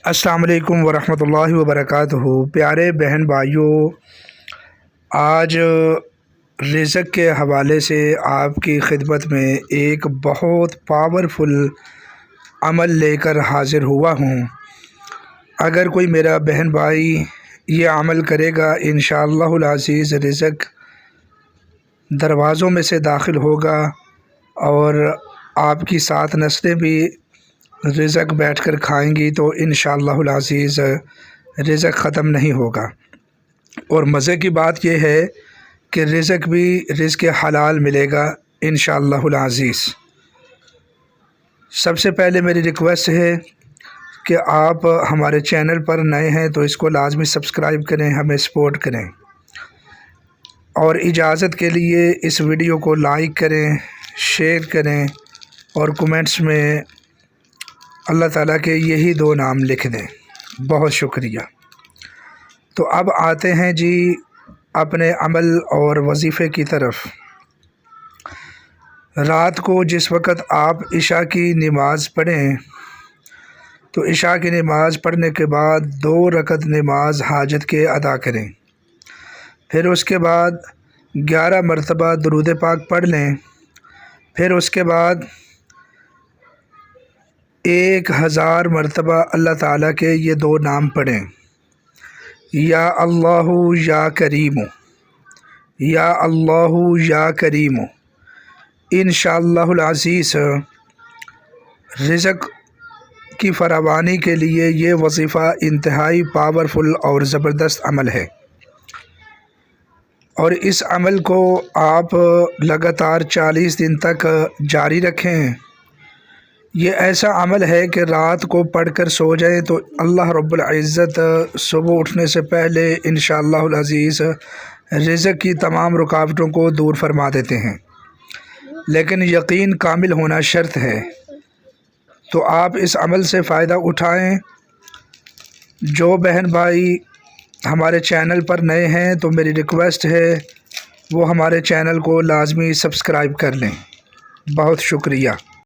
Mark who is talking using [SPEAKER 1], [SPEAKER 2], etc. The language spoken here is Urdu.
[SPEAKER 1] السلام علیکم ورحمۃ اللہ وبرکاتہ۔ پیارے بہن بھائیوں، آج رزق کے حوالے سے آپ کی خدمت میں ایک بہت پاورفل عمل لے کر حاضر ہوا ہوں۔ اگر کوئی میرا بہن بھائی یہ عمل کرے گا، انشاءاللہ العزیز رزق دروازوں میں سے داخل ہوگا اور آپ کی 7 نسلیں بھی رزق بیٹھ کر کھائیں گی، تو انشاءاللہ العزیز رزق ختم نہیں ہوگا۔ اور مزے کی بات یہ ہے کہ رزق بھی رزق حلال ملے گا انشاءاللہ العزیز۔ سب سے پہلے میری ریکویسٹ ہے کہ آپ ہمارے چینل پر نئے ہیں تو اس کو لازمی سبسکرائب کریں، ہمیں سپورٹ کریں، اور اجازت کے لیے اس ویڈیو کو لائک کریں، شیئر کریں، اور کومنٹس میں اللہ تعالیٰ کے یہی 2 نام لکھ دیں۔ بہت شکریہ۔ تو اب آتے ہیں جی اپنے عمل اور وظیفے کی طرف۔ رات کو جس وقت آپ عشاء کی نماز پڑھیں تو عشاء کی نماز پڑھنے کے بعد 2 رکعت نماز حاجت کے ادا کریں، پھر اس کے بعد 11 مرتبہ درود پاک پڑھ لیں، پھر اس کے بعد 1000 مرتبہ اللہ تعالیٰ کے یہ 2 نام پڑھیں، یا اللہ یا کریم، یا اللہ یا کریم۔ انشاءاللہ العزیز رزق کی فراوانی کے لیے یہ وظیفہ انتہائی پاورفل اور زبردست عمل ہے، اور اس عمل کو آپ لگاتار 40 دن تک جاری رکھیں۔ یہ ایسا عمل ہے کہ رات کو پڑھ کر سو جائیں تو اللہ رب العزت صبح اٹھنے سے پہلے انشاءاللہ العزیز رزق کی تمام رکاوٹوں کو دور فرما دیتے ہیں، لیکن یقین کامل ہونا شرط ہے۔ تو آپ اس عمل سے فائدہ اٹھائیں۔ جو بہن بھائی ہمارے چینل پر نئے ہیں تو میری ریکویسٹ ہے وہ ہمارے چینل کو لازمی سبسکرائب کر لیں۔ بہت شکریہ۔